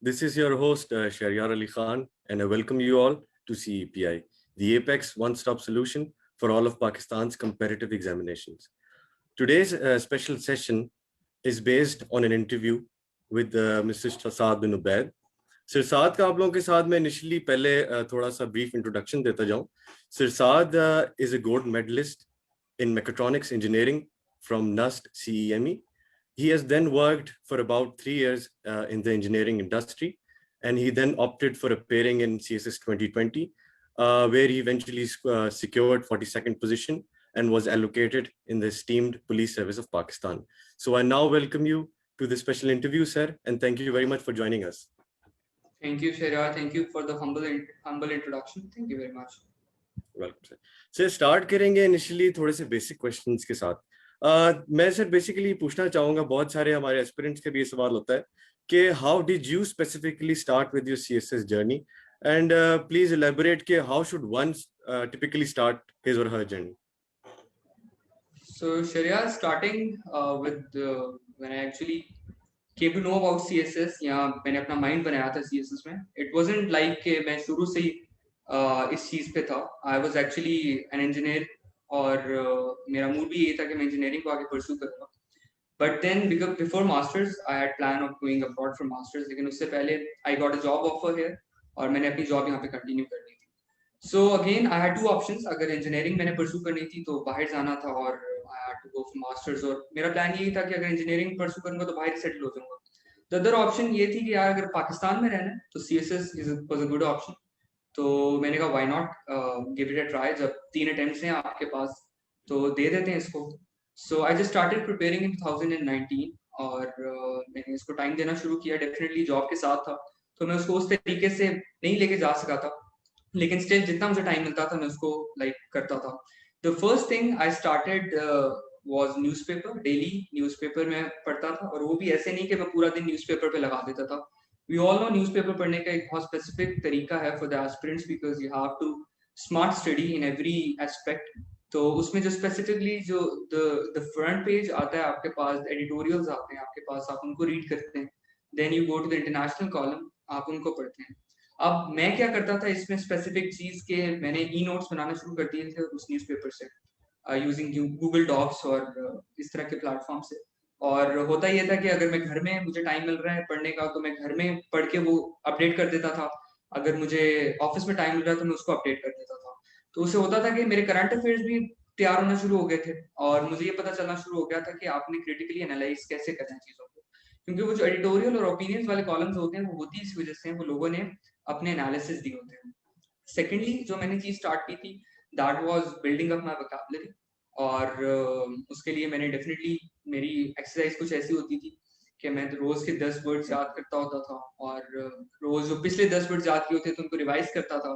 This is your host, Sharyar Ali Khan, and I welcome you all to CEPI, the Apex one-stop solution for all of Pakistan's competitive examinations. Today's special session is based on an interview with Mr. Saad bin Ubaid. सिरसाद का आप लोगों के साथ मैं initially पहले थोड़ा सा brief introduction देता जाऊं. सिरसाद is a gold medalist in mechatronics engineering from NUST CEME. He has then worked for about 3 years in the engineering industry, and he then opted for appearing in CSS 2020, where he eventually secured 42nd position and was allocated in the esteemed Police Service of Pakistan. So I now welcome you to this special interview, sir, and thank you very much for joining us. Thank you, Sharyar. Thank you for the humble introduction. Thank you very much. Welcome, sir. So start करेंगे initially थोड़े से basic questions के साथ. मैं sir basically पूछना चाहूंगा, बहुत सारे हमारे एस्पिरेंट्स के भी ये सवाल होता है कि how did you specifically start with your CSS journey, and please elaborate कि how should one typically start his or her journey. So Sharyar, starting with when I actually came to know about CSS, या मैंने अपना mind बनाया था CSS में, it wasn't like कि मैं शुरू से ही इस चीज पे था. I was actually an engineer और मेरा मूड भी ये था कि मैं इंजीनियरिंग को आगे परस्यू करूँगा. But then before masters, I had plan of going abroad for masters. लेकिन उससे पहले I got a job offer here और मैंने अपनी जॉब यहाँ पे कंटिन्यू करनी थी. So again, I had two options. अगर इंजीनियरिंग मैंने परस्यू करनी थी तो बाहर जाना था और I had to go for masters. और मेरा प्लान यही था कि अगर इंजीनियरिंग परस्यू करूँगा तो बाहर सेटल हो जाऊँगा. The other option ये थी कि यार अगर पाकिस्तान में रहना है तो CSS was a good option. तो मैंने कहा why not give it a try. जब 3 attempts हैं आपके पास तो दे देते हैं इसको. So I just started preparing in 2019 और मैंने इसको टाइम देना शुरू किया. डेफिनेटली जॉब के साथ था तो मैं उसको उस तरीके से नहीं लेके जा सका था, लेकिन स्टिल जितना मुझे टाइम मिलता था मैं उसको करता था. The first thing I started was newspaper. Daily newspaper में पढ़ता था और वो भी ऐसे नहीं कि मैं पूरा दिन न्यूज़पेपर पे लगा देता था. वी ऑल नो न्यूज़पेपर पढ़ने का एक बहुत स्पेसिफिक तरीका है for the aspirants because you have to smart study in every aspect. तो उसमें जो स्पेसिफिकली जो द फ्रंट पेज आता है आपके पास, एडिटोरियल्स आते हैं आपके पास, आप उनको रीड करते हैं. Then you go to the international column, आप उनको पढ़ते हैं. अब मैं क्या करता था इसमें स्पेसिफिक चीज के, मैंने ई नोट्स बनाना शुरू कर दिए थे उस न्यूज़पेपर से यूजिंग गूगल डॉक्स और इस तरह के प्लेटफॉर्म से. और होता ये था कि अगर मैं घर में मुझे टाइम मिल रहा है पढ़ने का तो मैं घर में पढ़ के वो अपडेट कर देता था. अगर मुझे ऑफिस में टाइम मिल रहा है तो मैं उसको अपडेट कर देता था. तो उससे होता था कि मेरे करंट अफेयर्स भी तैयार होना शुरू हो गए थे और मुझे ये पता चलना शुरू हो गया था कि आपने क्रिटिकली एनालाइज कैसे करना है चीजों को. क्योंकि वो जो एडिटोरियल और ओपिनियंस वाले कॉलम्स होते हैं वो होती इस वजह से वो लोगों ने अपने एनालिसिस दिए होते हैं. सेकेंडली जो मैंने चीज स्टार्ट की थी that was building up my vocabulary. और उसके लिए मैंने डेफिनेटली मेरी एक्सरसाइज कुछ ऐसी होती थी कि मैं रोज के 10 वर्ड्स याद करता होता था और रोज जो पिछले 10 वर्ड्स याद किए होते थे उनको रिवाइज करता था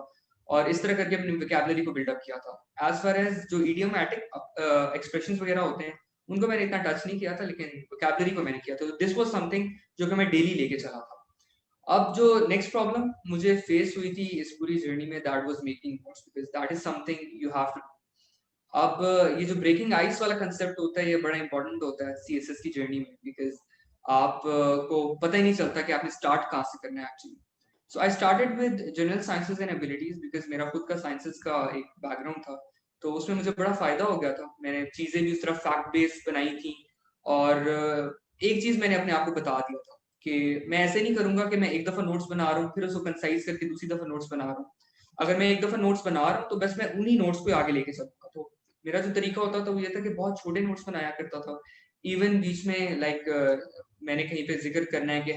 और इस तरह करके अपनी वोकैबुलरी को बिल्डअप किया था. एज फार एज जो इडियोमैटिक एक्सप्रेशंस वगैरह होते हैं उनको मैंने इतना टच नहीं किया था, लेकिन वोकैबुलरी को मैंने किया था. दिस वाज समथिंग जो कि मैं डेली लेके चला था. अब जो नेक्स्ट प्रॉब्लम मुझे फेस हुई थी इस पूरी जर्नी में that was making notes because that is something you have to. अब ये जो ब्रेकिंग आइस वाला कंसेप्ट होता है ये बड़ा इंपॉर्टेंट होता है सीएसएस की जर्नी में बिकॉज़ आप को पता ही नहीं चलता कि आपने स्टार्ट कहाँ से करना है actually. So I started with general sciences and abilities because मेरा खुद का साइंसेस का एक बैकग्राउंड था तो उसमें मुझे बड़ा फायदा हो गया था. मैंने चीजें भी उस तरह फैक्ट बेस्ड बनाई थी और एक चीज मैंने अपने आप को बता दिया था कि मैं ऐसे नहीं करूंगा कि मैं एक दफा नोट्स बना रहा हूँ फिर उसको कंसाइज करके दूसरी दफा नोट्स बना रहा हूँ. अगर मैं एक दफा नोट्स बना रहा हूँ तो बस मैं उन्हीं नोट्स को आगे लेके चलूंगा. तो मेरा जो तरीका होता था वो ये था कि बहुत छोटे नोट्स बनाया करता था. इवन बीच में मैंने कहीं पे जिक्र करना है कि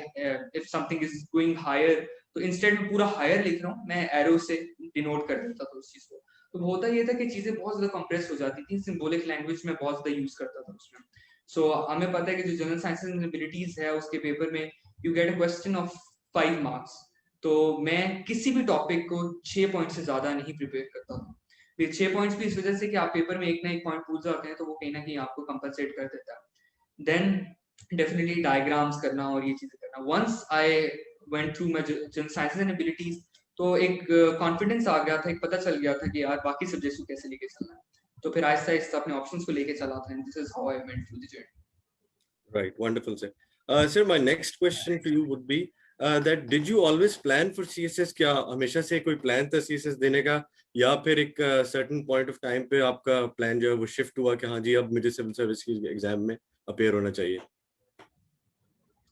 if something is going higher तो इंस्टेड में पूरा हायर लिख रहा हूँ मैं एरो से डिनोट कर देता था उस चीज को. तो होता ये था कि चीजें बहुत ज्यादा कंप्रेस हो जाती थी. सिंबॉलिक लैंग्वेज में बहुत ज्यादा यूज करता था उसमें. सो हमें पता है कि जो जनरल साइंसेस एंड एबिलिटीज है उसके पेपर में you get a question of 5 marks. तो मैं किसी भी टॉपिक को 6 पॉइंट से ज्यादा नहीं प्रिपेयर करता था. फिर 6 पॉइंट्स भी इस वजह से कि आप पेपर में एक ना एक पॉइंट भूल जाते हैं तो वो कहीं ना कहीं आपको कंपनसेट कर देता है. देन डेफिनेटली डायग्राम्स करना और ये चीजें करना. Once I went through my general sciences and abilities तो एक कॉन्फिडेंस आ गया था, एक पता चल गया था कि यार बाकी सब्जेक्ट्स को कैसे लेके चलना है. तो फिर आहिस्ता आहिस्ता अपने ऑप्शंस को लेके चला था. And this is how I went through the journey. Right, wonderful, sir. Sir, my next question to you would be, that did you always plan for CSS? क्या हमेशा से कोई प्लान था CSS देने का, या फिर एक certain point of time पे आपका प्लान जो है वो शिफ्ट हुआ कि हाँ जी अब मुझे सिविल सर्विस की एग्जाम में अपेयर होना चाहिए?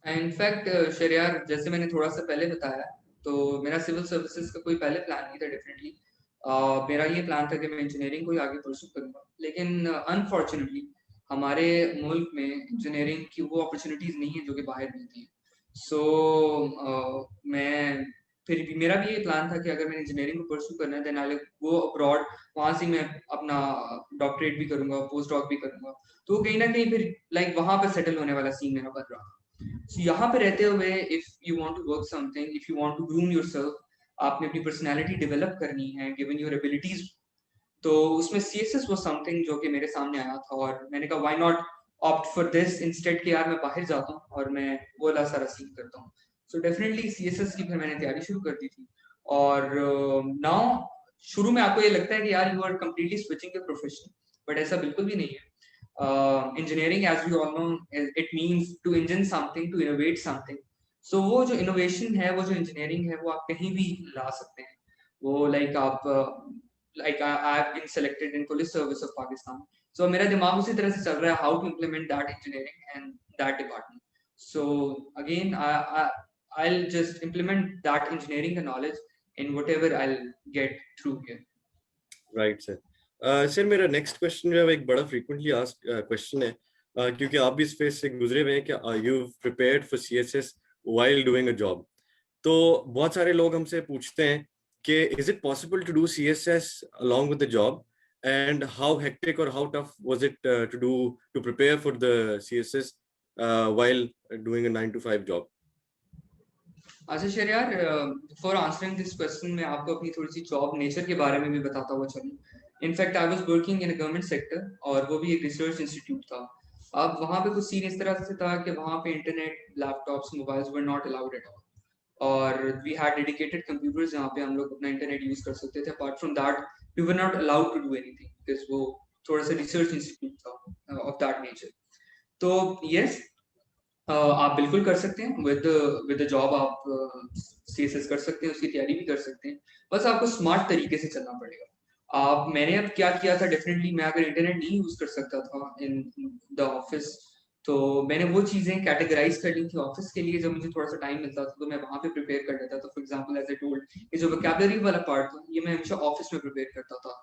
इनफैक्ट शरियार, जैसे मैंने थोड़ा सा पहले बताया, तो मेरा सिविल सर्विसेज का कोई पहले प्लान नहीं था डेफिनेटली। मेरा ये प्लान था कि मैं इंजीनियरिंग को ही आगे परसू करूंगा, लेकिन अनफॉर्चुनेटली हमारे मुल्क में इंजीनियरिंग की वो अपॉर्चुनिटीज नहीं है जो कि बाहर मिलती है। सो मैं फिर भी मेरा भी ये प्लान था कि अगर मैंने इंजीनियरिंग को परसू करना है देन आई गो अब्रॉड, वहां से मैं अपना डॉक्टरेट भी करूंगा, पोस्ट डॉक भी करूंगा। तो कहीं ना कहीं फिर लाइक वहां पर सेटल होने वाला सीन मेरा बन रहा। So, यहाँ पे रहते हुए if you want to work something, if you want to groom yourself, आपने अपनी पर्सनालिटी डेवलप करनी है गिवन योर एबिलिटीज, तो उसमें सीएसएस वाज समथिंग जो कि मेरे सामने आया था और मैंने कहा why not opt for this instead कि यार मैं बाहर जाता हूँ और मैं वो वाला सारा सीन करता हूँ। सो डेफिनेटली सीएसएस की फिर मैंने तैयारी शुरू कर दी थी। और नाउ शुरू में आपको ये लगता है कि यार you are completely switching your profession, but ऐसा बिल्कुल भी नहीं है। engineering, as we all know, it means to engine something, to innovate something. So वो जो innovation है, वो जो engineering है, वो आप कहीं भी ला सकते हैं। वो like आप like I've been selected in Police Service of Pakistan. So मेरा दिमाग उसी तरह से चल रहा है how to implement that engineering and that department. So again, I'll just implement that engineering knowledge in whatever I'll get through here. Right, sir. Sir मेरा next question जो है एक बड़ा फ्रीक्वेंटली आस्क्ड क्वेश्चन है, क्योंकि आप भी इस फेस से गुजरे हुए हैं कि you prepared for CSS while doing a job. तो बहुत सारे लोग हमसे पूछते हैं कि is it possible to do CSS along with the job, and how hectic और how tough was it to prepare for the CSS while doing a 9 to 5 job? अच्छा Sharyar, for answering this question मैं आपको अपनी थोड़ी सी job nature के बारे में भी बताता हुआ चलूँ। In fact I was working in a government sector और वो भी एक रिसर्च इंस्टीट्यूट था। अब वहाँ पे कुछ सीन इस तरह से था कि वहाँ पे internet, laptops, mobiles were not allowed at all, और वी हैड डेडिकेटेड कंप्यूटर्स जहाँ पे हम लोग अपना इंटरनेट यूज कर सकते थे। Apart from that we were not allowed to do anything because वो थोड़ा सा रिसर्च इंस्टीट्यूट था ऑफ दैट नेचर। तो यस, आप बिल्कुल कर सकते हैं विद जॉब, आप सीएसएस कर सकते हैं, उसकी तैयारी भी कर सकते हैं। बस आपको स्मार्ट तरीके से चलना पड़ेगा। आप मैंने अब क्या किया था, डेफिनेटली मैं अगर इंटरनेट नहीं यूज कर सकता था इन द ऑफिस, तो मैंने वो चीजें कैटेगराइज कर ली थी ऑफिस के लिए। जब मुझे थोड़ा सा टाइम मिलता था तो मैं वहां पे प्रिपेयर कर लेता था। For example as I told, ये जो वोकैबुलरी वाला पार्ट था ये मैं हमेशा ऑफिस में प्रिपेयर करता था,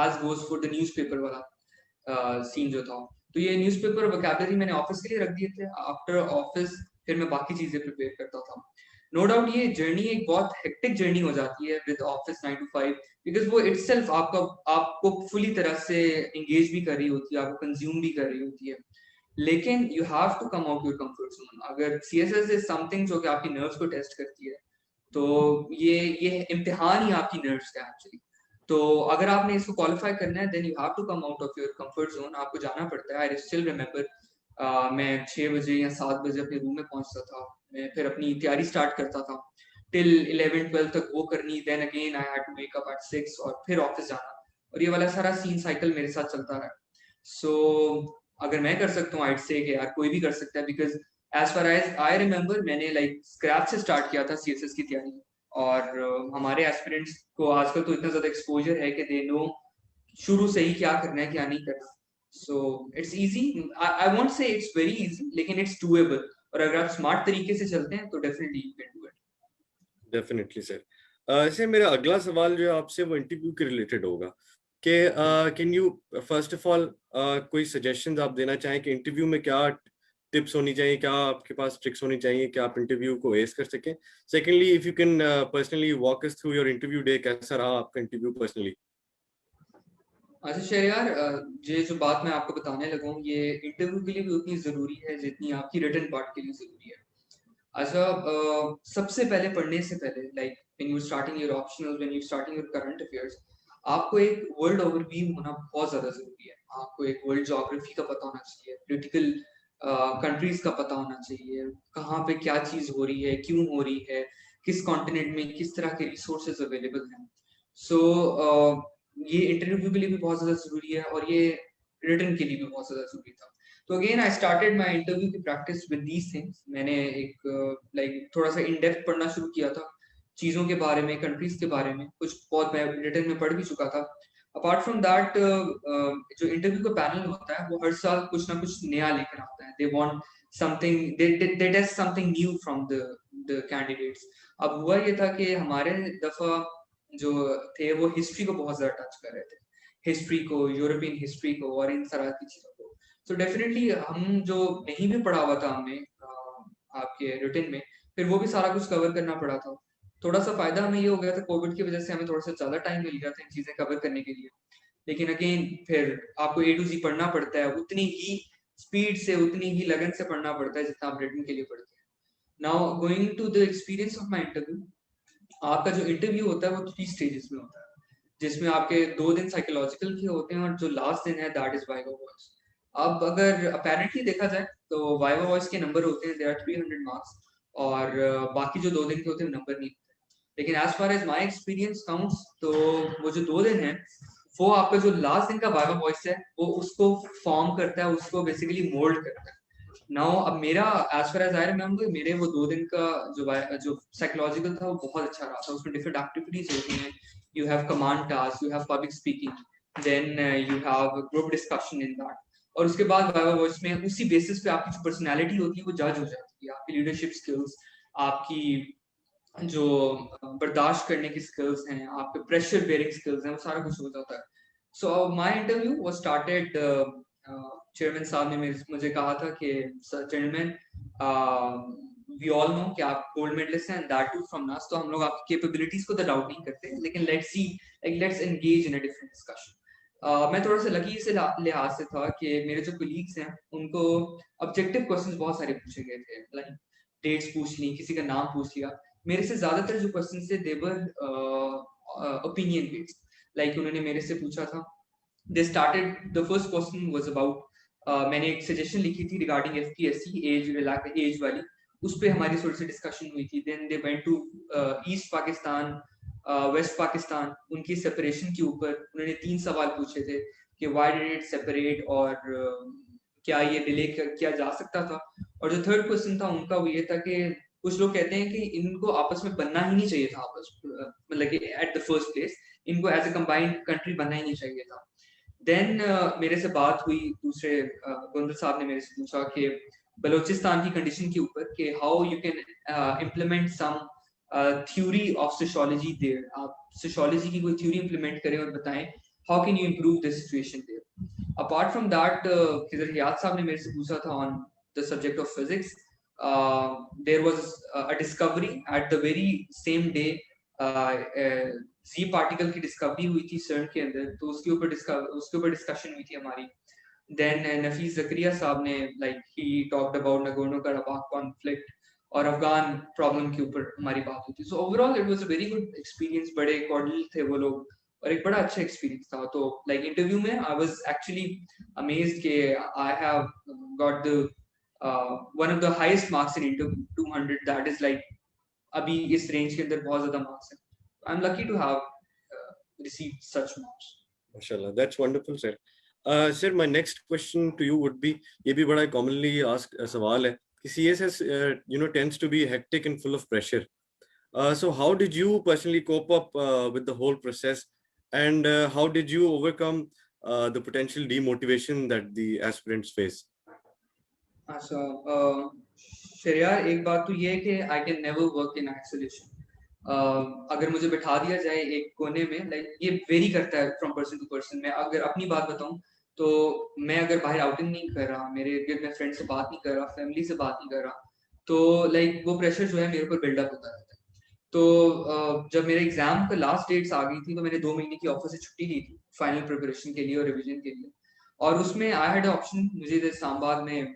as goes for the newspaper वाला सीन जो था। तो ये न्यूज़पेपर और वोकैबुलरी मैंने ऑफिस के लिए रख दिए थे। आफ्टर ऑफिस फिर मैं बाकी चीजें प्रिपेयर करता था। नो डाउट ये जर्नी एक बहुत हेक्टिक जर्नी हो जाती है विद ऑफिस 9 to 5, बिकॉज वो इटसेल्फ आपको फुली तरह से एंगेज भी कर रही होती है, आपको कंज्यूम भी कर रही होती है। लेकिन you have to come out your comfort zone. अगर सीएसएस इज समथिंग जो कि आपकी नर्व्स को टेस्ट करती है, तो ये इम्तिहान ही आपकी नर्व्स का एक्चुअली। तो अगर आपने इसको क्वालिफाई करना है then you have to come out of your comfort zone. आपको जाना पड़ता है। आई स्टिल रिमेम्बर मैं 6 बजे या 7 बजे अपने रूम में पहुंचता था। मैं फिर अपनी तैयारी स्टार्ट करता था टिल 11-12 तक वो करनी, then again I had to wake up at 6 और फिर ऑफिस जाना, और ये वाला सारा सीन साइकिल मेरे साथ चलता रहा। सो अगर मैं कर सकता हूँ आइड से कि यार कोई भी कर सकता है, because as far as I remember मैंने लाइक स्क्रैच से स्टार्ट किया था सीएसएस की तैयारी। और हमारे एस्पिरेंट्स को आजकल तो इतना ज्यादा एक्सपोजर है कि दे नो शुरू से ही क्या करना है क्या नहीं करना। So it's easy, I won't say it's very easy, लेकिन इट्स डूएबल। और अगर आप स्मार्ट तरीके से चलते हैं तो definitely you can do it. Definitely sir. ऐसे मेरा अगला सवाल जो है आपसे वो इंटरव्यू के रिलेटेड होगा कि can you first of all कोई सजेशंस आप देना चाहें कि इंटरव्यू में क्या टिप्स होनी चाहिए, क्या आपके पास ट्रिक्स होनी चाहिए कि आप इंटरव्यू को एस कर सकें? Secondly, if you can personally walk us through your interview day, कैसा रहा आपका इंटरव्यू पर्सनली? अच्छा शहरयार, ये जो बात मैं आपको बताने लगा हूँ ये इंटरव्यू के लिए भी उतनी जरूरी है जितनी आपकी रिटन पार्ट के लिए जरूरी है। अच्छा, सबसे पहले पढ़ने से पहले, like when you starting your optional, when you starting your current affairs, आपको एक वर्ल्ड ओवरव्यू होना बहुत ज्यादा जरूरी है। आपको एक वर्ल्ड ज्योग्राफी का पता होना चाहिए, पॉलिटिकल कंट्रीज का पता होना चाहिए, कहाँ पे क्या चीज हो रही है, क्यों हो रही है, किस कॉन्टिनेंट में किस तरह के रिसोर्सेज अवेलेबल हैं। सो ये इंटरव्यू के लिए भी बहुत ज्यादा जरूरी है और ये रिटर्न के लिए भी बहुत ज्यादा जरूरी था। तो again I started my interview की प्रैक्टिस विद दीज थिंग्स। मैंने एक लाइक थोड़ा सा इन डेप्थ पढ़ना शुरू किया था चीज़ों के बारे में, कंट्रीज के बारे में, कुछ बहुत मैं रिटर्न में पढ़ भी चुका था। अपार्ट फ्रॉम दैट जो इंटरव्यू का पैनल होता है वो हर साल कुछ ना कुछ नया लेकर आता है। They want something, they test something new from the candidates. अब हुआ ये था कि हमारे दफा जो थे वो हिस्ट्री को बहुत ज्यादा टच कर रहे थे, हिस्ट्री को, यूरोपियन हिस्ट्री को और इन तरह की चीजों को। तो डेफिनेटली हम जो नहीं भी पढ़ा हुआ था हमने आपके रिटन में, फिर वो भी सारा कुछ कवर करना पड़ा था। थोड़ा सा फायदा हमें ये हो गया था कोविड की वजह से, हमें थोड़ा सा ज्यादा टाइम मिल गया था इन चीजें कवर करने के लिए। लेकिन अगेन फिर आपको A to Z पढ़ना पड़ता है, उतनी ही स्पीड से, उतनी ही लगन से पढ़ना पड़ता है जितना आप रिटन के लिए पढ़ते हैं। Now going to the experience of my interview, आपका जो इंटरव्यू होता है वो 3 स्टेजेस में होता है, जिसमें आपके 2 दिन साइकोलॉजिकल के होते हैं और जो लास्ट दिन है दैट इज वाइवा वॉइस। अब अगर अपेरेंटली देखा जाए तो वाइवा वॉइस के नंबर होते हैं, देयर आर 300 मार्क्स, और बाकी जो 2 दिन के होते हैं नंबर नहीं होते। लेकिन as far as my experience counts, तो वो जो 2 दिन है वो आपका जो लास्ट दिन का वाइवा वॉइस है वो उसको फॉर्म करता है, उसको बेसिकली मोल्ड करता है। नाउ अब मेरा as far as I remember, मेरे वो 2 दिन का जो साइकोलॉजिकल था वो बहुत अच्छा रहा था। उसमें डिफरेंट एक्टिविटीज होती हैं, you have command task, you have public speaking, then you have group discussion in that, और उसके बाद वाइवा वॉइस में उसी बेसिस पे आपकी जो पर्सनालिटी होती है वो जज हो जाती है, आपकी लीडरशिप स्किल्स, आपकी जो बर्दाश्त करने की स्किल्स हैं, आपके प्रेशर बेयरिंग स्किल्स हैं, वो सारा कुछ हो जाता है। So my interview was started, chairman साहब ने मुझे कहा था कि जेंटलमैन, वी ऑल नो कि आप गोल्ड मेडलिस्ट हैं, दैट टू फ्रॉम नास, तो हम लोग आपकी कैपेबिलिटीज को तो डाउट नहीं करते, लेकिन let's see, like let's engage in a different discussion. मैं थोड़ा सा लकी से लिहाज से था कि मेरे जो कोलीग्स हैं उनको ऑब्जेक्टिव क्वेश्चंस बहुत सारे पूछे गए थे, लाइक डेट्स पूछ ली, किसी का नाम पूछ लिया। मेरे से ज्यादातर जो क्वेश्चंस थे दे वर ओपिनियन बेस्ड। लाइक उन्होंने मेरे से पूछा था, they started, the first question was about, मैंने एक सजेशन लिखी थी रिगार्डिंग एफपीएससी एज वाली, उस पे हमारी थोड़ी सी डिस्कशन हुई थी। Then they went to east Pakistan, west Pakistan, उनकी सेपरेशन के ऊपर उन्होंने 3 सवाल पूछे थे कि व्हाई डिड इट सेपरेट, और क्या ये डिले किया जा सकता था। और जो थर्ड क्वेश्चन था उनका वो ये था कि कुछ लोग कहते हैं कि इनको आपस में बनना ही नहीं चाहिए था, आपस मतलब कि एट द फर्स्ट प्लेस इनको एज ए कंबाइंड कंट्री बनना ही नहीं चाहिए था। देन मेरे से बात हुई, दूसरे गोंदल साहब ने मेरे से पूछा कि बलूचिस्तान की कंडीशन के ऊपर कि how you can implement some theory of sociology there, आप सोशियोलॉजी की कोई थ्योरी इम्प्लीमेंट करें और बताएं how can you improve the situation there. Apart from that, Khizar Hayat Sahab ने मेरे से पूछा था on the subject of physics. There was a discovery at the very same day, G particle की डिस्कवरी हुई थी सर्न के अंदर, तो उसके ऊपर डिस्कशन हुई थी हमारी। देन नफीस जकरिया साहब ने like he talked about Nagorno Karabakh conflict और अफगान प्रॉब्लम के ऊपर हमारी बात हुई थी। So overall it was a very good experience, बड़े कॉर्डियल थे वो लोग और एक बड़ा अच्छा एक्सपीरियंस था। तो लाइक इंटरव्यू में आई वाज एक्चुअली अमेज्ड कि I have got the one of the highest marks in interview, 200, that is like अभी इस रेंज के अंदर बहुत ज्यादा मार्क्स है। I am lucky to have received such marks. Mashallah, that's wonderful, sir. Sir, my next question to you would be, ये भी बड़ा commonly asked सवाल है कि CSS tends to be hectic and full of pressure. So how did you personally cope up with the whole process, and how did you overcome the potential demotivation that the aspirants face? अच्छा, शरियार, एक बात तो ये है कि I can never work in isolation. अगर मुझे बैठा दिया जाए एक कोने में, लाइक ये वेरी करता है फ्रॉम पर्सन टू पर्सन। मैं अगर अपनी बात बताऊं तो मैं अगर बाहर आउटिंग नहीं कर रहा, मेरे इर्द में फ्रेंड से बात नहीं कर रहा, फैमिली से बात नहीं कर रहा, तो लाइक वो प्रेशर जो है मेरे ऊपर बिल्डअप होता रहता है। तो जब मेरे एग्जाम का लास्ट डेट्स आ गई थी तो मैंने 2 महीने की ऑफिस से छुट्टी ली थी फाइनल प्रिपरेशन के लिए और रिविजन के लिए। और उसमें आई हैड ऑप्शन, मुझे इस्लामाबाद में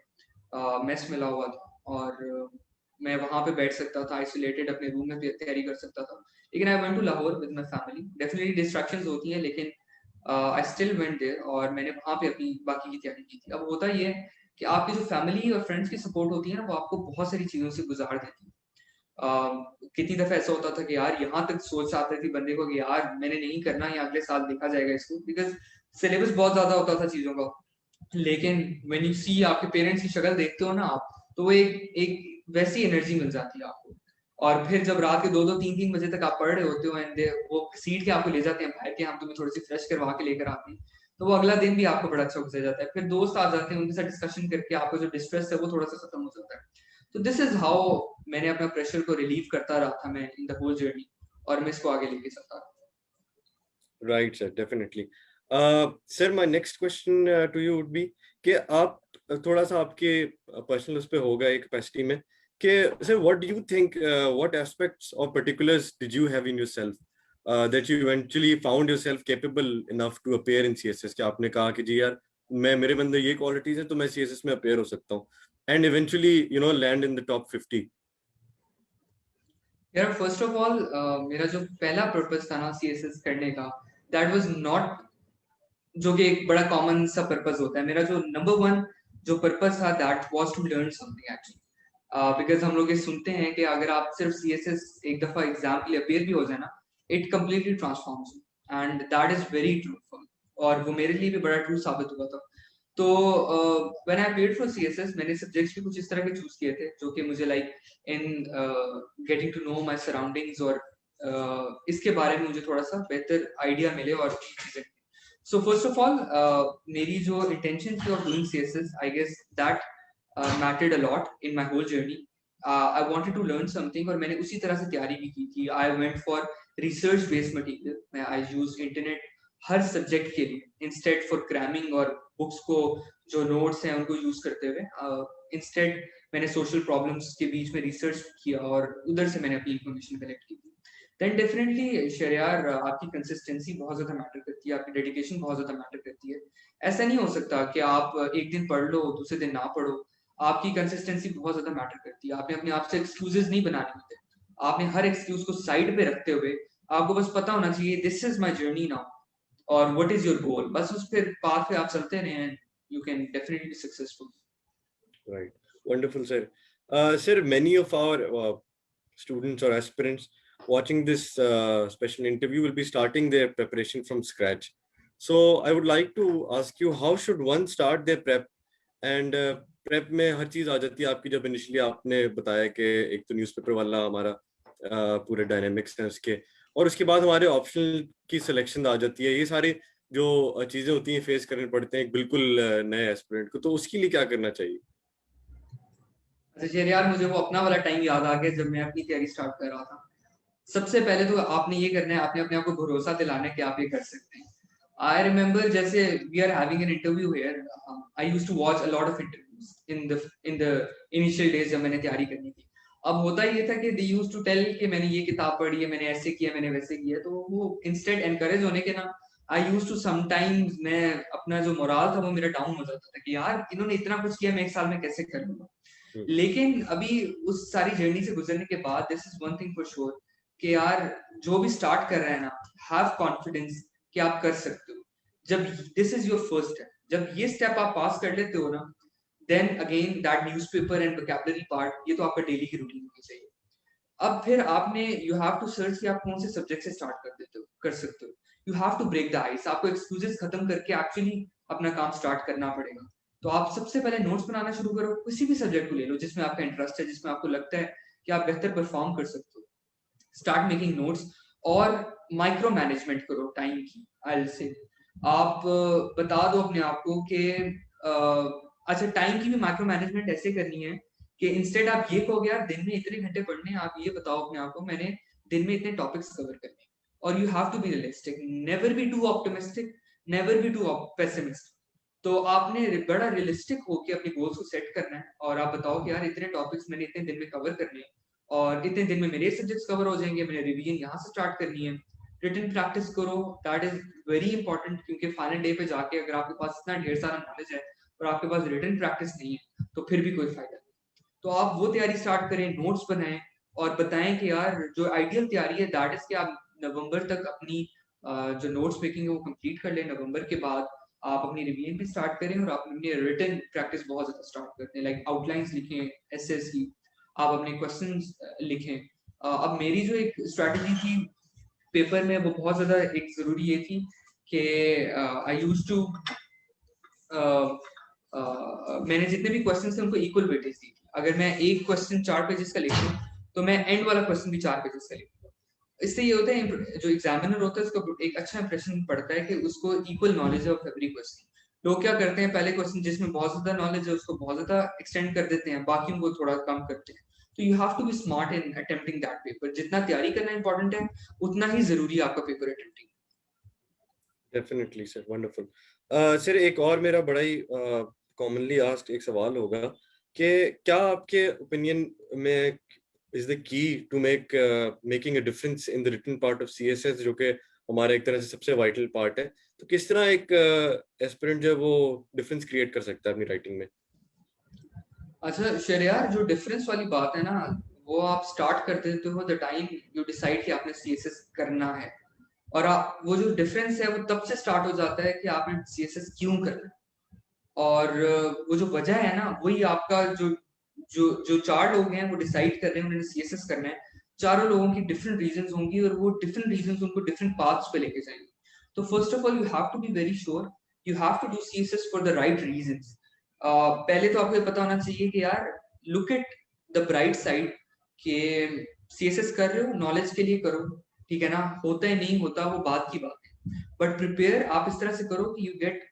मेस मिला हुआ था और मैं वहां पे बैठ सकता था आइसोलेटेड अपने रूम में तैयारी कर सकता था। लेकिन I went to Lahore with my family. Definitely distractions होती हैं, लेकिन आई स्टिल वेंट देयर और मैंने वहां पे अपनी बाकी की तैयारी की थी। अब होता ये है कि आपकी जो फैमिली और फ्रेंड्स की सपोर्ट होती है ना, वो आपको बहुत सारी चीजों से गुजार देती है। कितनी दफा ऐसा होता था कि यार यहाँ तक सोच आती थी बंदे को कि यार मैंने नहीं करना, या अगले साल देखा जाएगा इसको, बिकॉज सिलेबस बहुत ज्यादा होता था चीजों का। लेकिन व्हेन यू सी आपके पेरेंट्स की शक्ल देखते हो ना आप, तो वो एक वैसी एनर्जी मिल जाती है आपको। और फिर जब रात के 2-2 3-3 बजे तक आप पढ़ रहे होते हो एंड वो सीट के आपको ले जाते हैं बाहर के, हम तुम्हें थोड़ी सी फ्रेश करवा के लेकर आते हैं, तो वो अगला दिन भी आपको बड़ा अच्छा गुजर जाता है। फिर दोस्त आ जाते हैं, उनके साथ डिस्कशन करके आपका जो डिस्ट्रेस है वो थोड़ा सा खत्म हो जाता है। तो दिस इज हाउ मैंने अपना प्रेशर को रिलीव करता रहा था मैं इन द होल जर्नी, और मैं इसको आगे लेके चलता रहा। Right, sir, definitely. Sir, my next question to you would be कि आप थोड़ा सा आपके पर्सनल उस पे होगा एक कैपेसिटी में कि sir, what do you think, what aspects or particulars did you have in yourself that you eventually found yourself capable enough to appear in CSS? कि आपने कहा कि जी यार मैं मेरे अंदर ये क्वालिटीज है तो मैं CSS में appear हो सकता हूँ and eventually land in the top 50. यार फर्स्ट ऑफ ऑल मेरा जो पहला पर्पस था ना सीएसएस करने का, दैट वाज नॉट, जो कि एक बड़ा कॉमन सा पर्पस होता है। मेरा जो नंबर वन जो पर्पस था that was to learn something actually, because हम लोग ये सुनते हैं कि अगर आप सिर्फ सीएसएस एक दफा एग्जाम के लिए अपेयर भी हो जाए ना, it completely transforms you, and that is very true for me, और वो मेरे लिए भी बड़ा ट्रू साबित हुआ था। तो when I appeared for CSS, मैंने सब्जेक्ट्स भी कुछ इस तरह के चूज किए थे जो कि मुझे like in getting to know my surroundings, और इसके बारे में मुझे थोड़ा सा बेहतर आइडिया मिले और चीजें। So first of all, मेरी जो intention थी of doing CSS, I guess that mattered a lot in my whole journey. I wanted to learn something, और मैंने उसी तरह से तैयारी भी की थी। I went for research based material. I used internet her subject के लिए, instead for cramming और books को जो notes हैं उनको use करते हुए, instead मैंने social problems के बीच में research किया और उधर से मैंने अपनी information collect की थी। देन डेफिनेटली शरियार, आपकी कंसिस्टेंसी बहुत ज्यादा मैटर करती है, आपकी डेडिकेशन बहुत ज्यादा मैटर करती है। ऐसा नहीं हो सकता कि आप एक दिन पढ़ लो दूसरे दिन ना पढ़ो। आपकी कंसिस्टेंसी बहुत ज्यादा मैटर करती है। आपने अपने आप से एक्सक्यूजेस नहीं बनाने होते। आपने हर एक्सक्यूज को साइड पे रखते हुए आपको बस पता होना चाहिए this is my journey now, और व्हाट इज योर गोल। बस उस पर पाथ पे आप चलते रहे and you can definitely be successful. Right. Wonderful, sir. Sir, many of our students or aspirants watching this special interview will be starting their preparation from scratch. So I would like to ask you, how should one start their prep? And prep में हर चीज आ जाती है आपकी, जब initially आपने बताया कि एक तो न्यूज़पेपर वाला हमारा पूरे डायनेमिक्स हैं उसके, और उसके बाद हमारे ऑप्शनल की सिलेक्शन आ जाती है। ये सारे जो चीजें होती हैं फेस करने पड़ते हैं एक बिल्कुल नए एस्पिरेंट को, तो उसके लिए क्या करना चाहिए? अच्छा यार, मुझे वो अपना वाला टाइम याद आ गया जब मैं अपनी तैयारी स्टार्ट कर रहा था। सबसे पहले तो आपने ये करना है, आपने अपने आप को भरोसा दिलाना है कि आप ये कर सकते हैं। आई रिमेम्बर जैसे we are having an interview here, I used to watch a lot of interviews in the initial days जब मैंने तैयारी करनी थी। अब होता ये था कि दे यूज्ड टू टेल कि मैंने ये किताब पढ़ी है, मैंने ऐसे किया, मैंने वैसे किया। तो वो इंस्टेंट एनकरेज होने के ना, आई यूज्ड टू समटाइम्स, मैं अपना जो मोरल था वो मेरा डाउन हो जाता था कि यार इन्होंने इतना कुछ किया, मैं एक साल में कैसे कर लूंगा। लेकिन अभी उस सारी जर्नी से गुजरने के बाद this is one thing for sure कि यार जो भी स्टार्ट कर रहे हैं ना, हैव कॉन्फिडेंस कि आप कर सकते हो। जब this is your first step, जब ये स्टेप आप पास कर लेते हो ना, then again that newspaper and vocabulary part, ये तो आपका डेली की रूटीन होनी चाहिए। अब फिर आपने यू हैव टू सर्च कि आप कौन से सब्जेक्ट से स्टार्ट कर सकते हो। You have to break the ice. आपको एक्सक्यूजेस खत्म करके एक्चुअली अपना काम स्टार्ट करना पड़ेगा। तो आप सबसे पहले नोट्स बनाना शुरू करो, किसी भी सब्जेक्ट को ले लो जिसमें आपका इंटरेस्ट है, जिसमें आपको लगता है कि आप बेहतर परफॉर्म कर सकते हो। स्टार्ट मेकिंग नोट्स और माइक्रो मैनेजमेंट करो टाइम की। आई से आप बता दो अपने आप को कि अच्छा, टाइम की भी माइक्रो मैनेजमेंट ऐसे करनी है कि इंस्टेड आप ये कहोगे यार दिन में इतने घंटे पढ़ने हैं, आप ये बताओ अपने आप को मैंने दिन में इतने टॉपिक्स कवर करने। और you have to be realistic, never be too optimistic, never be too pessimist. तो आपने बड़ा रियलिस्टिक होकर अपने गोल्स को सेट करना है, और आप बताओ कि यार इतने टॉपिक्स मैंने इतने दिन में कवर करने हैं, और इतने दिन में मेरे सब्जेक्ट्स कवर हो जाएंगे। मैंने रिवीजन यहाँ से स्टार्ट करनी है। रिटन प्रैक्टिस करो, दैट इज वेरी इंपॉर्टेंट, क्योंकि फाइनल डे पे जाके अगर आपके पास इतना ढेर सारा नॉलेज है और आपके पास रिटन प्रैक्टिस नहीं है तो फिर भी कोई फायदा नहीं। तो आप वो तैयारी स्टार्ट करें, नोट्स बनाएं और बताएं कि यार जो आइडियल तैयारी है दैट इज कि आप नवंबर तक अपनी जो नोट्स मेकिंग है वो कंप्लीट कर लें। नवंबर के बाद आप अपनी रिवीजन भी स्टार्ट करें और आप अपनी रिटन प्रैक्टिस बहुत ज्यादा स्टार्ट करते हैं, लाइक आउटलाइंस लिखें, एसेस की, आप अपने क्वेश्चंस लिखें। अब मेरी जो एक स्ट्रैटेजी थी पेपर में वो बहुत ज्यादा एक जरूरी ये थी कि आई यूज्ड टू मैंने जितने भी क्वेश्चन थे उनको इक्वल वेटेज दी थी। अगर मैं एक क्वेश्चन 4 पेजेस का लिखूं तो मैं एंड वाला क्वेश्चन भी 4 पेजेस का लिखूंगा। इससे ये होता है जो एग्जामिनर होता है उसको एक अच्छा इंप्रेशन पड़ता है कि उसको इक्वल नॉलेज है ऑफ एवरी क्वेश्चन। लोग क्या करते हैं, पहले क्वेश्चन जिसमें बहुत ज्यादा नॉलेज है उसको बहुत ज्यादा एक्सटेंड कर देते हैं, बाकी को थोड़ा कम करते हैं। तो you have to be smart in attempting that paper. जितना तैयारी करना इंपॉर्टेंट है उतना ही जरूरी है आपका paper attempting. Definitely sir, wonderful. Sir एक और मेरा बड़ा ही कॉमनली आस्क्ड एक सवाल होगा कि क्या आपके ओपिनियन में is the key to making a difference in the written part of CSS, जो कि हमारा एक तरह से सबसे वाइटल पार्ट है, तो किस तरह एक एस्पिरेंट जो है वो डिफरेंस क्रिएट कर सकता है अपनी राइटिंग में? अच्छा शरियार, जो डिफरेंस वाली बात है ना, वो आप स्टार्ट कर देते हो द टाइम यू डिसाइड कि आपने सीएसएस करना है। और आप वो जो डिफरेंस है वो तब से स्टार्ट हो जाता है कि आपने सीएसएस क्यों करना है। और वो जो वजह है ना, वही आपका जो जो जो 4 लोग हैं वो डिसाइड कर रहे हैं उन्होंने सीएसएस करना है। चारों लोगों की डिफरेंट रीजंस होंगी और वो डिफरेंट रीजंस उनको डिफरेंट पाथ्स पे लेके जाएंगे। तो first of all you have to be very sure you have to do CSS for the right reasons. पहले तो आपको ये पता होना चाहिए कि यार look at the bright side, कि सीएसएस कर रहे हो नॉलेज के लिए करो, ठीक है ना, होता है नहीं होता वो बात की बात है, बट प्रिपेयर आप इस तरह से करो कि you get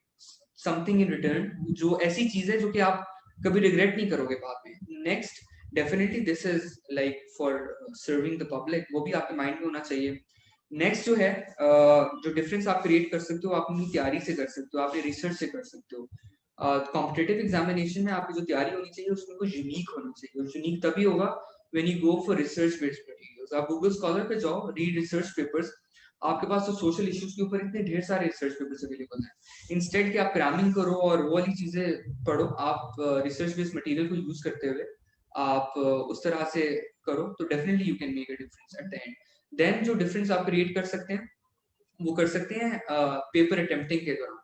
something in return, जो ऐसी चीज है जो कि आप कभी रिग्रेट नहीं करोगे बाद में। Next, definitely this is like for serving the public, वो भी आपके माइंड में होना चाहिए। नेक्स्ट जो है जो डिफरेंस आप क्रिएट कर सकते हो आप अपनी तैयारी से कर सकते हो, अपने रिसर्च से कर सकते हो। कॉम्पिटेटिव एग्जामिनेशन में आपकी जो तैयारी होनी चाहिए उसमें कुछ यूनिक होना चाहिए, और यूनिक तभी होगा when you go for research based materials. आप गूगल स्कॉलर पे जाओ, रीड रिसर्च पेपर्स, आपके पास तो सोशल इश्यूज के ऊपर इतने ढेर सारे रिसर्च पेपर्स अवेलेबल हैं। इंस्टेड कि आप क्रैमिंग करो और वो वाली चीजें पढ़ो, आप रिसर्च बेस्ड मटेरियल को यूज करते हुए आप उस तरह से करो, तो definitely you can make a difference at the end. Then जो डिफरेंस आप क्रिएट कर सकते हैं वो कर सकते हैं पेपर अटेम्प्टिंग के दौरान।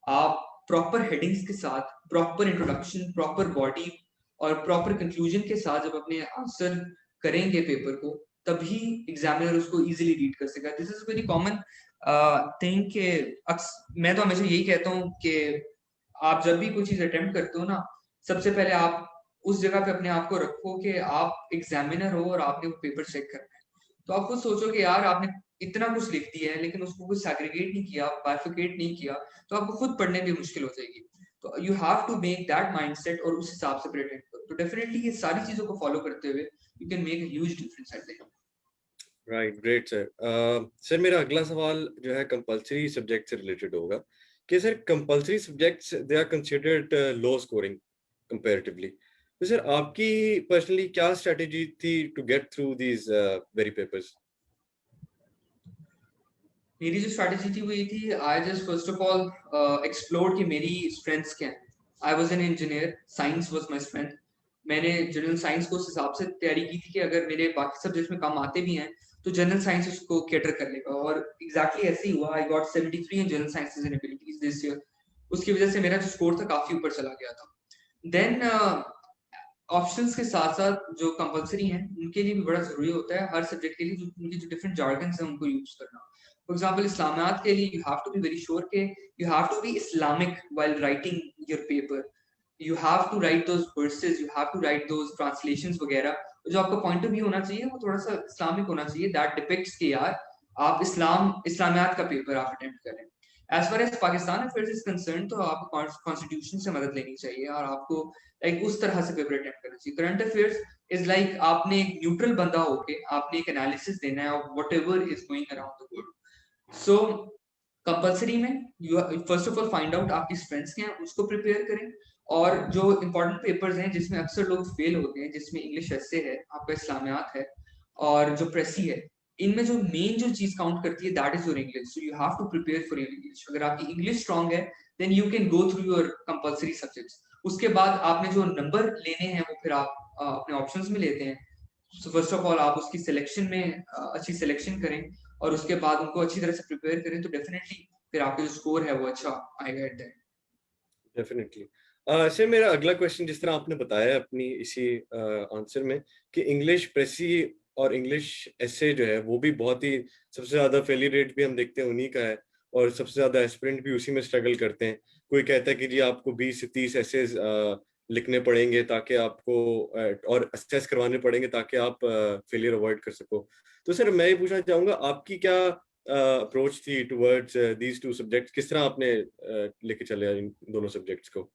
आप प्रॉपर हेडिंग्स के साथ, प्रॉपर इंट्रोडक्शन, प्रॉपर बॉडी और प्रॉपर कंक्लूजन के साथ जब अपने आंसर करेंगे पेपर को, तभी एग्जामिनर उसको इजीली रीड कर सकेगा। This is very common thing के मैं तो हमेशा यही कहता हूँ कि आप जब भी कोई चीज अटेम्प्ट करते हो ना, सबसे पहले आप उस जगह पे अपने आप को रखो कि आप एग्जामिनर हो और आपने वो पेपर चेक करना है। तो आप खुद सोचो कि यार आपने इतना कुछ लिख दिया है लेकिन उसको कुछ सैग्रीगेट नहीं किया, बाइफिकेट नहीं किया, तो आपको खुद पढ़ने में मुश्किल हो जाएगी। तो you have to make that mindset और उस हिसाब से प्रिटेंड करो। तो डेफिनेटली ये सारी चीजों को फॉलो करते हुए you can make a huge difference at the and. Right, great sir. Sir मेरा अगला सवाल जो है कंपलसरी सब्जेक्ट से रिलेटेड होगा कि sir compulsory subjects they are considered low scoring comparatively, तो सर आपकी पर्सनली क्या स्ट्रेटजी थी to get through these very papers? मेरी जो स्ट्रैटेजी थी वो ये थी, I just first of all explore कि मेरी स्ट्रेंथ्स क्या हैं। I was an engineer, science was my strength. मैंने जनरल साइंस को उस हिसाब से तैयारी की थी कि अगर मेरे बाकी सब्जेक्ट्स में कम आते भी हैं तो जनरल साइंस उसको कैटर कर लेगा, और एग्जैक्टली ऐसे ही हुआ। I got 73 in general sciences and abilities this year. उसकी वजह से मेरा जो स्कोर था काफी ऊपर चला गया था। देन ऑप्शंस के साथ साथ जो कंपलसरी हैं उनके लिए भी बड़ा जरूरी होता है हर सब्जेक्ट के लिए, जो उनकी जो डिफरेंट जार्गन्स हैं उनको यूज करना। फॉर एग्जांपल इस्लामियात के लिए you have to be very sure के you have to be Islamic while writing your paper. You have to write those verses, you have to write those translations वगैरह। जो आपका point of view होना चाहिए वो थोड़ा सा इस्लामिक होना चाहिए, दैट डिपिक्ट्स कि यार आप इस्लामियात का पेपर आप अटेम्प्ट करें। As far as Pakistan affairs is concern, तो आपको कॉन्स्टिट्यूशन से मदद लेनी चाहिए और आपको लाइक उस तरह से पेपर अटेम्प्ट करना चाहिए। करंट अफेयर्स इज लाइक आपने एक न्यूट्रल बंदा होके आपने एक एनालिसिस देना है of whatever is going around the world. So compulsory में you first of all find out आपकी स्ट्रेंथ्स क्या हैं, उसको प्रिपेयर करें। और जो इंपॉर्टेंट पेपर्स हैं जिसमें अक्सर लोग फेल होते हैं, जिसमें इंग्लिश एसे है, आपका इस्लामियात है और जो प्रेसी है, इनमें जो मेन जो चीज काउंट करती है that is your English. So you have to prepare for your English. अगर आपकी इंग्लिश स्ट्रांग है then you can go through your compulsory subjects. उसके बाद आपने जो नंबर लेने हैं वो फिर आप अपने ऑप्शंस में लेते हैं। सो फर्स्ट ऑफ ऑल आप उसकी सिलेक्शन में अच्छी सिलेक्शन करें और उसके बाद उनको अच्छी तरह से प्रिपेयर करें, तो डेफिनेटली फिर आपका जो स्कोर है वो अच्छा आएगा eight the and. Definitely. Sir मेरा अगला क्वेश्चन, जिस तरह आपने बताया अपनी इसी आंसर में कि इंग्लिश प्रेसी और इंग्लिश एसे जो है वो भी बहुत ही सबसे ज्यादा फेलियर रेट भी हम देखते हैं उन्हीं का है, और सबसे ज्यादा एस्पिरेंट भी उसी में स्ट्रगल करते हैं। कोई कहता है कि जी आपको 20 से 30 एसेज लिखने पड़ेंगे ताकि आपको और असेस करवाने पड़ेंगे ताकि आप फेलियर अवॉइड कर सको। तो सर मैं ये पूछना चाहूंगा आपकी क्या अप्रोच थी टुवर्ड्स दीज टू सब्जेक्ट्स, किस तरह आपने लेके चले इन दोनों सब्जेक्ट्स को?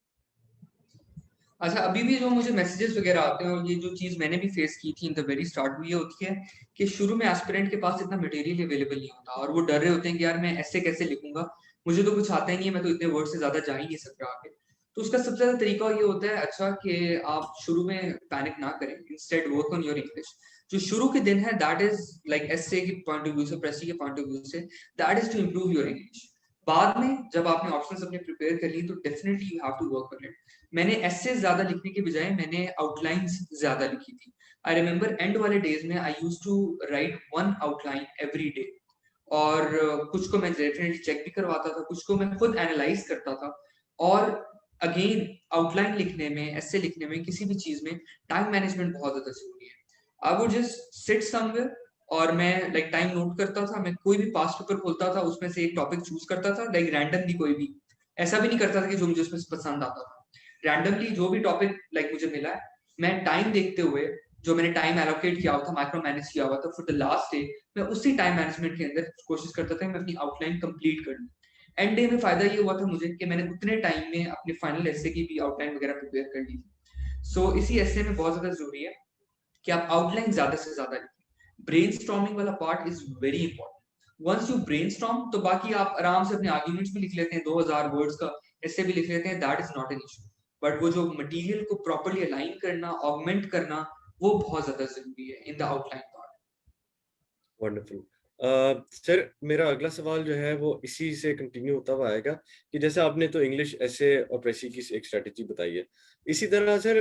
अच्छा, अभी भी जो मुझे मैसेजेस वगैरह आते हैं, और ये जो चीज़ मैंने भी फेस की थी इन द वेरी स्टार्ट, वो ये होती है कि शुरू में एस्पिरेंट के पास इतना मटेरियल अवेलेबल नहीं होता और वो डर रहे होते हैं कि यार मैं ऐसे कैसे लिखूंगा, मुझे तो कुछ आता ही नहीं है, मैं तो इतने वर्ड से ज़्यादा जा ही नहीं सकता आगे। तो उसका सबसे ज़्यादा तरीका ये होता है अच्छा कि आप शुरू में पैनिक ना करें, instead work on your English. जो शुरू के दिन है दैट इज लाइक एसए के पॉइंट ऑफ व्यू से, प्रेसी के पॉइंट ऑफ व्यू से, that is to improve your English. बाद में जब आपने ऑप्शंस अपने प्रिपेयर कर ली तो definitely you have to work on it. मैंने ऐसे ज्यादा लिखने के बजाय मैंने आउटलाइंस ज्यादा लिखी थी। आई रिमेम्बर एंड वाले डेज में I use to write one outline every day, और कुछ को मैं डेफिनेटली चेक भी करवाता था, कुछ को मैं खुद एनालाइज करता था। और अगेन आउटलाइन लिखने में, ऐसे लिखने में, किसी भी चीज में टाइम मैनेजमेंट बहुत ज्यादा जरूरी है। I would just sit somewhere और मैं लाइक टाइम नोट करता था। मैं कोई भी पास्ट पेपर खोलता था, उसमें से एक टॉपिक चूज करता था, लाइक रैंडमली कोई भी, ऐसा भी नहीं करता था कि जो मुझे उसमें पसंद आता था। रैंडमली जो भी टॉपिक लाइक मुझे मिला है, मैं टाइम देखते हुए, जो मैंने टाइम एलोकेट किया हुआ था, माइक्रो मैनेज किया हुआ था फॉर द लास्ट डे, मैं उसी टाइम मैनेजमेंट के अंदर कोशिश करता था मैं अपनी आउटलाइन कंप्लीट कर लूं। एंड डे में फायदा ये हुआ था मुझे कि मैंने उतने टाइम में अपने फाइनल एसे की भी आउटलाइन वगैरह प्रिपेयर कर ली थी। सो इसी एसे में बहुत ज्यादा जरूरी है कि आप आउटलाइन ज्यादा से ज्यादा लिखें। ब्रेनस्टॉर्मिंग वाला part is very important. Once you brainstorm तो बाकी आप आराम से अपने आर्ग्यूमेंट्स भी लिख लेते हैं, 2000 वर्ड्स का ऐसे भी लिख लेते हैं, that is not an issue. But वो जो मटेरियल को प्रॉपर्ली अलाइन करना, ऑगमेंट करना, वो बहुत ज्यादा जरूरी है in the outline part. Wonderful. Sir मेरा अगला सवाल जो है वो इसी से कंटिन्यू होता हुआ आएगा कि जैसे आपने तो इंग्लिश ऐसे और प्रेसी की एक स्ट्रेटेजी बताई है, इसी तरह सर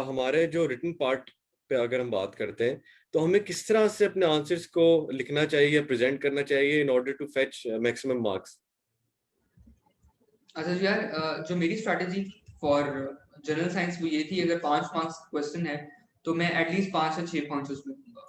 हमारे जो रिटन पार्ट पे अगर हम बात करते हैं तो हमें किस तरह से अपने आंसर्स को लिखना चाहिए या प्रेजेंट करना चाहिए in order to fetch maximum marks? अच्छा जी यार, जो मेरी स्ट्रैटेजी फॉर जनरल साइंस वो ये थी, अगर 5 मार्क्स क्वेश्चन है तो मैं एटलीस्ट 5 या 6 पॉइंट्स उसमें दूंगा।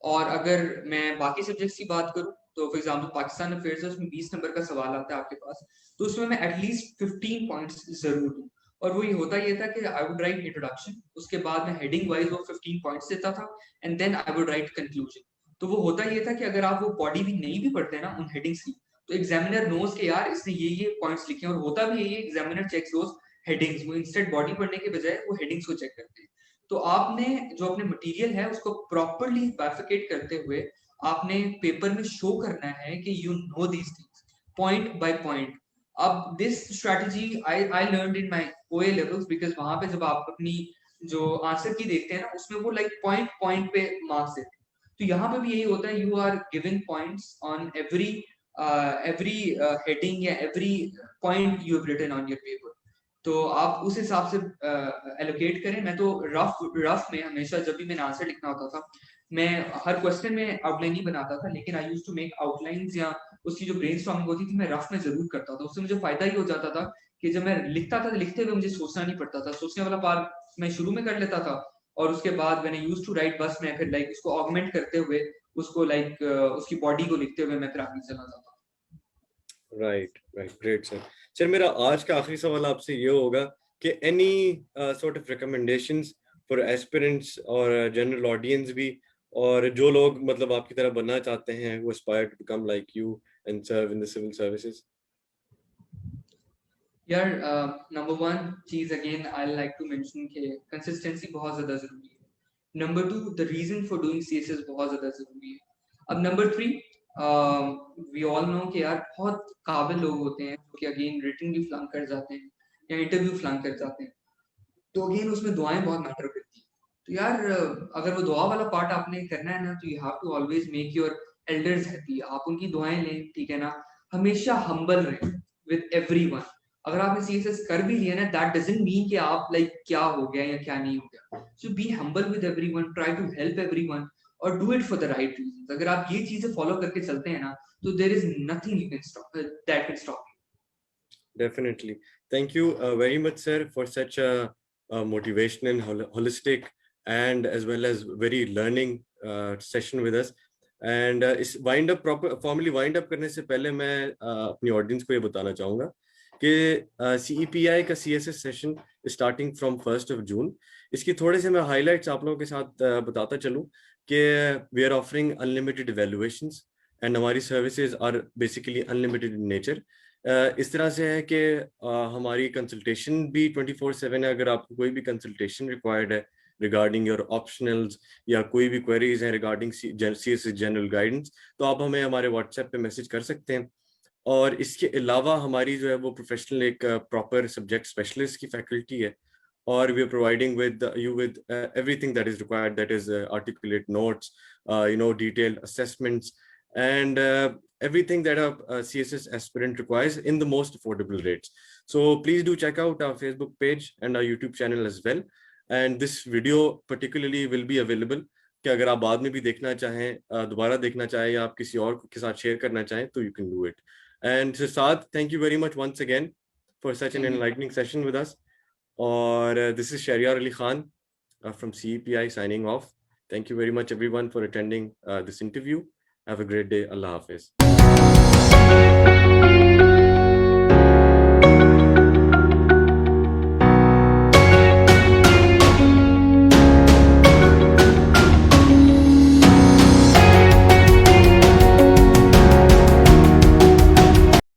और अगर मैं बाकी सब्जेक्ट्स की बात करूं तो फॉर एग्जांपल पाकिस्तान अफेयर्स है, उसमें 20 नंबर का सवाल आता है आपके पास, तो उसमें मैं एटलीस्ट 15 पॉइंट्स जरूर दूं। और वो ये होता ये था कि आई वुड राइट इंट्रोडक्शन, उसके बाद मैं हेडिंग वाइज वो 15 पॉइंट्स देता था, and then I would write conclusion. तो वो होता ये था कि अगर आप वो बॉडी भी नहीं भी पढ़ते ना उन हेडिंग्स की, तो एग्जामिनर नोज के यार इसने ये पॉइंट्स लिखे हैं, और होता भी ये एग्जामिनर चेक्स दोस हेडिंग्स, वो इंस्टेड बॉडी पढ़ने के बजाय वो हेडिंग्स को चेक करते हैं। तो आपने जो अपने मटेरियल है उसको प्रॉपर्ली बाइफिकेट करते हुए आपने पेपर में शो करना है कि you know these things point by point. अब this strategy I learned in my O levels, because वहां पे जब आप अपनी जो आंसर की देखते हैं ना, उसमें वो लाइक पॉइंट पॉइंट पे मार्क्स देते हैं। तो यहाँ पे भी यही होता है, you are giving points on every heading या every point you have written on your paper. तो आप उस हिसाब से एलोकेट करें। मैं तो रफ में हमेशा जब भी मैंने आंसर लिखना होता था, मैं हर क्वेश्चन में आउटलाइन ही बनाता था, लेकिन I used to make outlines, या उसकी जो ब्रेनस्टॉर्मिंग होती थी मैं रफ में जरूर करता था। उससे मुझे फायदा ये हो जाता था कि जब मैं लिखता था, लिखते हुए मुझे सोचना नहीं पड़ता था, सोचने वाला पार्ट मैं शुरू में कर लेता था, और उसके बाद मैंने यूज्ड टू राइट, बस मैं फिर लाइक उसको ऑगमेंट करते हुए, उसको लाइक उसकी बॉडी को लिखते हुए मैं फिर आगे चला जाता। Right right, great sir. Sir मेरा आज का आखिरी सवाल आपसे ये होगा कि any sort of recommendations for aspirants और जनरल ऑडियंस भी, और जो लोग मतलब आपकी तरह बनना चाहते हैं, who aspire to become like you and serve in the civil services? यार नंबर वन चीज again I like to mention कि कंसिस्टेंसी बहुत ज्यादा जरूरी है। Number two, the reason for doing CSS बहुत ज्यादा जरूरी है। अब number three, we all know कि यार बहुत काबिल लोग होते हैं जो कि अगेन रिटन भी फ्लंक कर जाते हैं या इंटरव्यू फ्लंक कर जाते हैं, तो अगेन उसमें दुआएं बहुत मैटर करती हैं। तो यार अगर वो दुआ वाला पार्ट आपने करना है ना, तो you have to always make your elders happy. आप उनकी दुआएं लें, ठीक है ना। हमेशा हम्बल रहें विद एवरीवन। अगर आपने सीएसएस कर भी लिया ना, दैट डजंट मीन कि आप लाइक क्या हो गया या क्या नहीं हो गया। So be humble with everyone, try to help everyone, और do it for the right reasons. अगर आप ये चीजें फॉलो करके चलते हैं ना, तो there is nothing you can stop that can stop. Definitely. Thank you very much, sir, for such a motivational, holistic, and as well as very learning session with us. And इस wind up proper formally wind up करने से पहले मैं अपनी audience को ये बताना चाहूंगा कि CEPI का CSS session starting from 1st of June. इसकी थोड़े से मैं हाइलाइट्स आप लोगों के साथ बताता चलूँ कि we are offering unlimited evaluations and हमारी services are basically unlimited in nature. इस तरह से है कि हमारी कंसल्टेशन भी 24/7 है. अगर आपको कोई भी कंसल्टेशन रिक्वायर्ड है रिगार्डिंग योर ऑप्शनल्स या कोई भी क्वेरीज हैं रिगार्डिंग CSS जनरल गाइडेंस, तो आप हमें हमारे व्हाट्सएप पे मैसेज कर सकते हैं. और इसके अलावा हमारी जो है वो प्रोफेशनल एक प्रॉपर सब्जेक्ट स्पेशलिस्ट की फैकल्टी है, और we are providing with you with everything that is required, that is articulate notes, detailed assessments, and everything that a CSS aspirant requires in the most affordable rates. So please do check out our Facebook page and our YouTube channel as well. And this video particularly will be available कि अगर आप बाद में भी देखना चाहें, दोबारा देखना चाहें या आप किसी और के साथ शेयर करना चाहें, तो you can do it. And Sirsad, thank you very much once again for such an Thank you. enlightening session with us. Or this is Shahryar Ali Khan from CEPI signing off. Thank you very much everyone for attending this interview. Have a great day. Allah Hafiz.